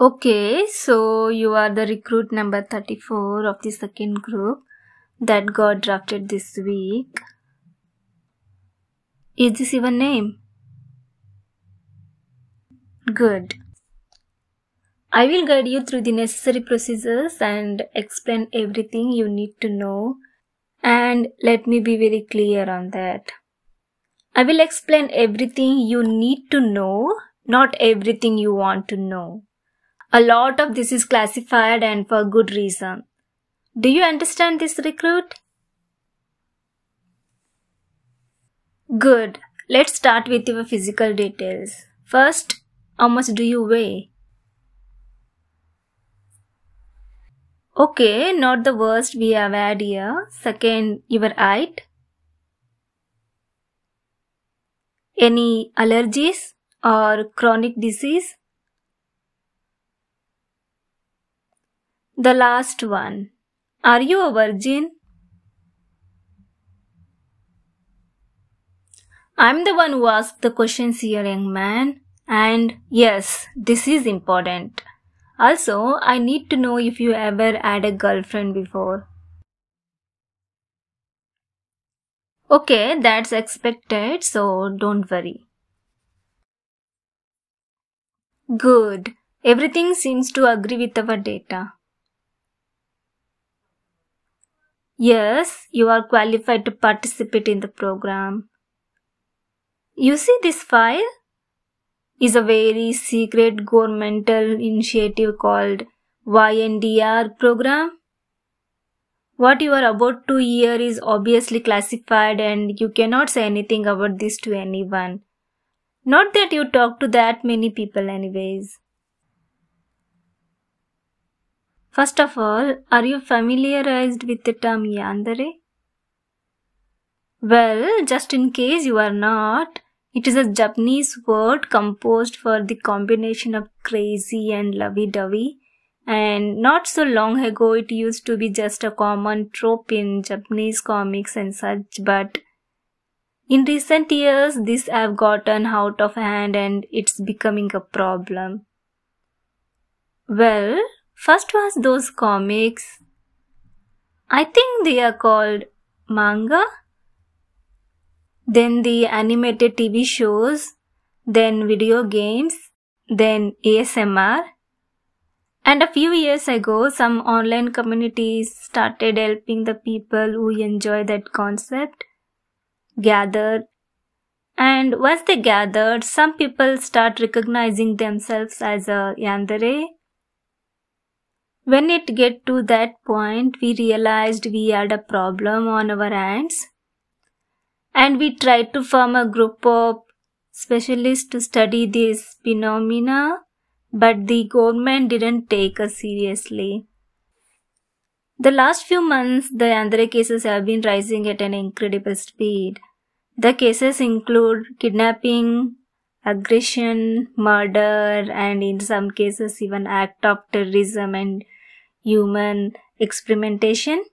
Okay, so you are the recruit number 34 of the second group that got drafted this week. Is this your name? Good. I will guide you through the necessary procedures and explain everything you need to know. And let me be very clear on that. I will explain everything you need to know, not everything you want to know. A lot of this is classified and for good reason. Do you understand this, recruit? Good. Let's start with your physical details. First, how much do you weigh? Okay, not the worst we have had here. Second, your height. Any allergies or chronic disease? The last one. Are you a virgin? I'm the one who asked the questions here, young man. And yes, this is important. Also, I need to know if you ever had a girlfriend before. Okay, that's expected, so don't worry. Good. Everything seems to agree with our data. Yes, you are qualified to participate in the program. You see, this file is a very secret governmental initiative called YNDR program. What you are about to hear is obviously classified and you cannot say anything about this to anyone. Not that you talk to that many people anyways. First of all, are you familiarized with the term yandere? Well, just in case you are not, it is a Japanese word composed for the combination of crazy and lovey-dovey. And not so long ago, it used to be just a common trope in Japanese comics and such, but in recent years, this have gotten out of hand and it's becoming a problem. Well, first was those comics. I think they are called manga. Then the animated TV shows, then video games, then ASMR. And a few years ago, some online communities started helping the people who enjoy that concept gather. And once they gathered, some people start recognizing themselves as a yandere. When it get to that point, we realized we had a problem on our hands. And we tried to form a group of specialists to study this phenomena, but the government didn't take us seriously. The last few months, the yandere cases have been rising at an incredible speed. The cases include kidnapping, aggression, murder, and in some cases even act of terrorism and human experimentation.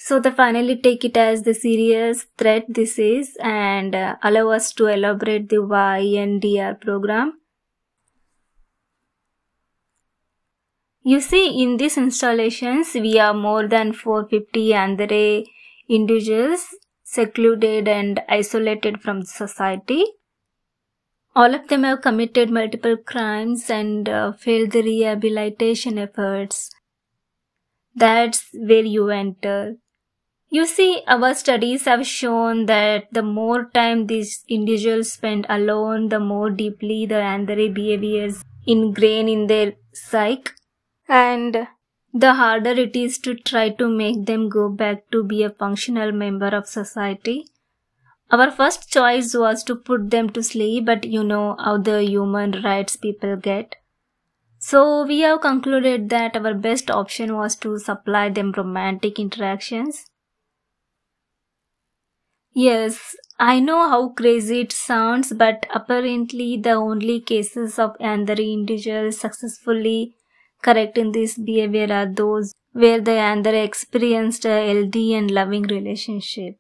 So they finally take it as the serious threat this is and allow us to elaborate the YNDR program. You see, in these installations, we have more than 450 yandere individuals secluded and isolated from society. All of them have committed multiple crimes and failed the rehabilitation efforts. That's where you enter. You see, our studies have shown that the more time these individuals spend alone, the more deeply the yandere behaviors ingrain in their psyche, and the harder it is to try to make them go back to be a functional member of society. Our first choice was to put them to sleep, but you know how the human rights people get. So we have concluded that our best option was to supply them romantic interactions. Yes, I know how crazy it sounds, but apparently the only cases of yandere individuals successfully correcting this behavior are those where the yandere experienced a healthy and loving relationship.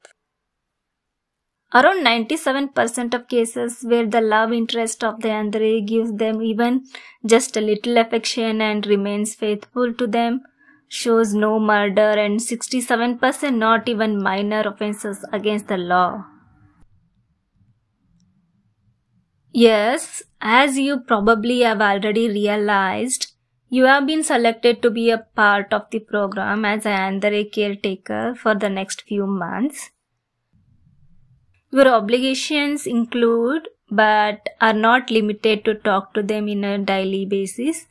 Around 97% of cases where the love interest of the yandere gives them even just a little affection and remains faithful to them, shows no murder, and 67% not even minor offenses against the law. Yes, as you probably have already realized, you have been selected to be a part of the program as a yandere caretaker for the next few months. Your obligations include, but are not limited to, talk to them in a daily basis,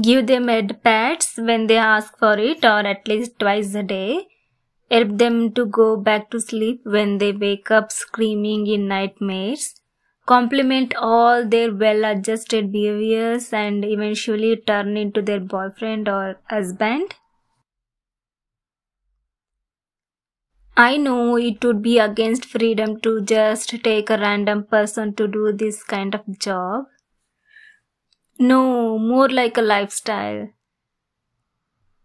give them head pats when they ask for it or at least twice a day, help them to go back to sleep when they wake up screaming in nightmares, compliment all their well-adjusted behaviors and eventually turn into their boyfriend or husband. I know it would be against freedom to just take a random person to do this kind of job. No, more like a lifestyle.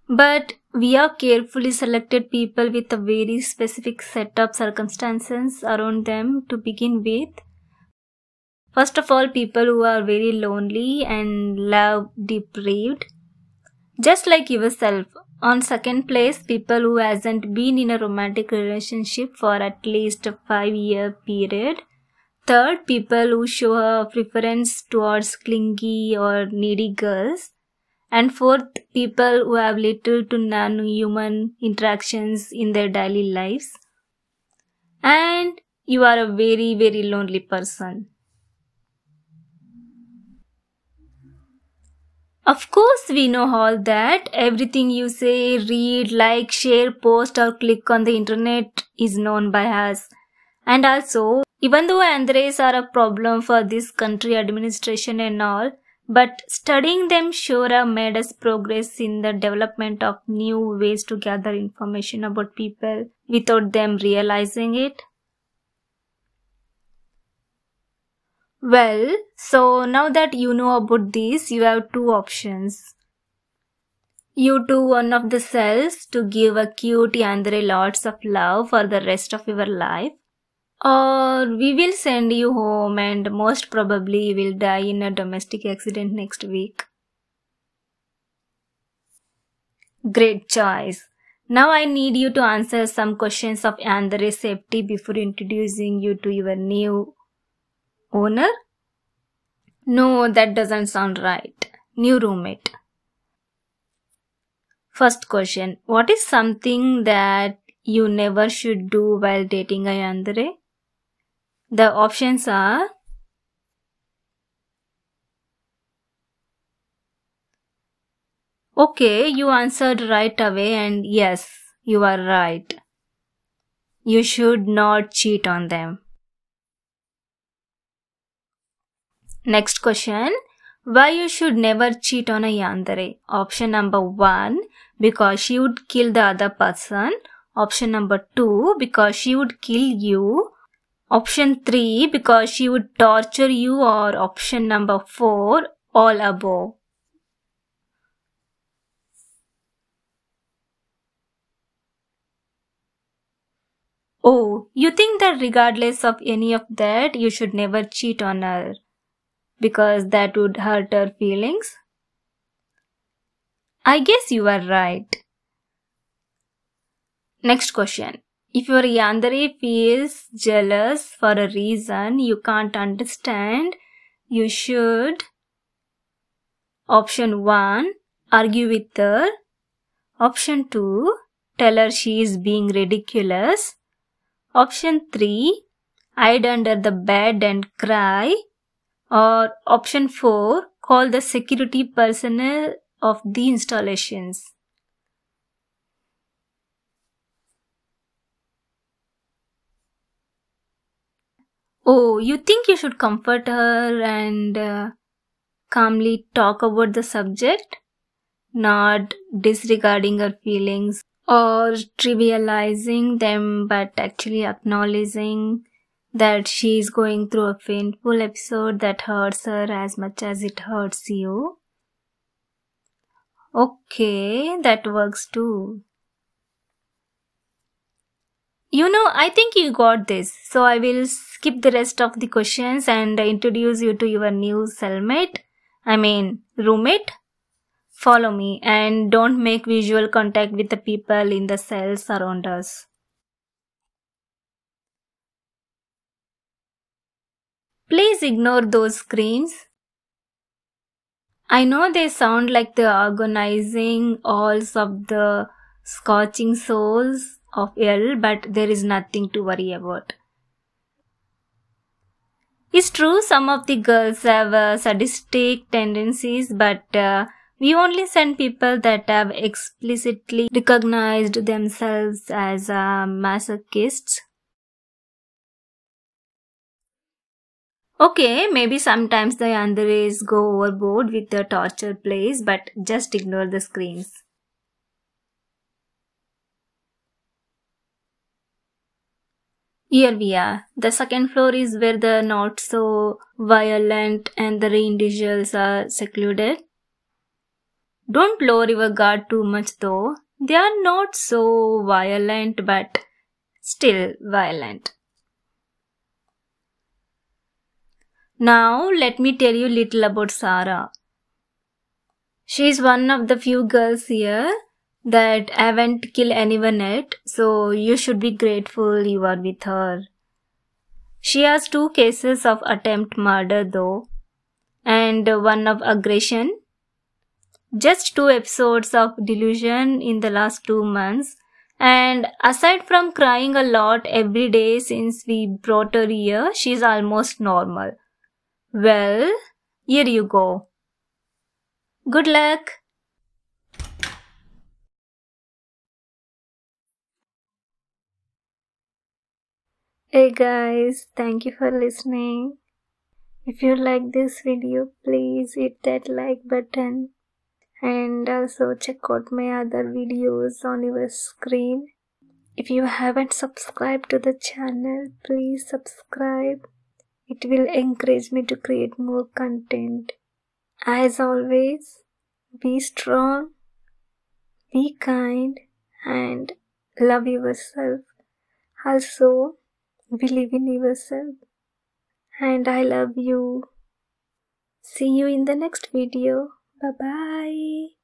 But we have carefully selected people with a very specific set of circumstances around them to begin with. First of all, people who are very lonely and love deprived, just like yourself. On second place, people who hasn't been in a romantic relationship for at least a 5-year period. Third, people who show a preference towards clingy or needy girls. And fourth, people who have little to none human interactions in their daily lives. And you are a very, very lonely person. Of course, we know all that. Everything you say, read, like, share, post or click on the internet is known by us. And also, even though yanderes are a problem for this country administration and all, but studying them sure have made us progress in the development of new ways to gather information about people without them realizing it. Well, so now that you know about this, you have two options. You do one of the cells to give a cute yandere lots of love for the rest of your life. Or we will send you home and most probably you will die in a domestic accident next week. Great choice. Now I need you to answer some questions of yandere safety before introducing you to your new owner? No, that doesn't sound right. New roommate. First question. What is something that you never should do while dating a yandere? The options are okay, you answered right away and yes, you are right. You should not cheat on them. Next question. Why you should never cheat on a yandere? Option number 1, because she would kill the other person. Option number 2, because she would kill you. Option 3, because she would torture you. Or option number 4, all above. Oh, you think that regardless of any of that, you should never cheat on her because that would hurt her feelings? I guess you are right. Next question. If your yandere feels jealous for a reason you can't understand, you should option 1, argue with her. Option 2, tell her she is being ridiculous. Option 3, hide under the bed and cry. Or option 4, call the security personnel of the installations. Oh, you think you should comfort her and calmly talk about the subject, not disregarding her feelings or trivializing them, but actually acknowledging that she is going through a painful episode that hurts her as much as it hurts you. Okay, that works too. I think you got this. So I will skip the rest of the questions and introduce you to your new roommate. Follow me and don't make visual contact with the people in the cells around us. Please ignore those screams. I know they sound like the agonizing awls of the scorching souls of hell, but there is nothing to worry about. It's true some of the girls have sadistic tendencies, but we only send people that have explicitly recognized themselves as masochists. Okay, maybe sometimes the yanderes go overboard with the torture plays, but just ignore the screams. Here we are. The second floor is where the not so violent and the individuals are secluded. Don't lower your guard too much though. They are not so violent but still violent. Now let me tell you little about Sarah. She is one of the few girls here that haven't killed anyone yet, so you should be grateful you are with her. She has 2 cases of attempt murder though, and one of aggression. Just 2 episodes of delusion in the last 2 months, and aside from crying a lot every day since we brought her here, she's almost normal. Well, here you go. Good luck! Hey guys, thank you for listening. If you like this video, please hit that like button and also check out my other videos on your screen. If you haven't subscribed to the channel, please subscribe. It will encourage me to create more content. As always, be strong, be kind, and love yourself. Also, believe in yourself. And I love you. See you in the next video. Bye bye.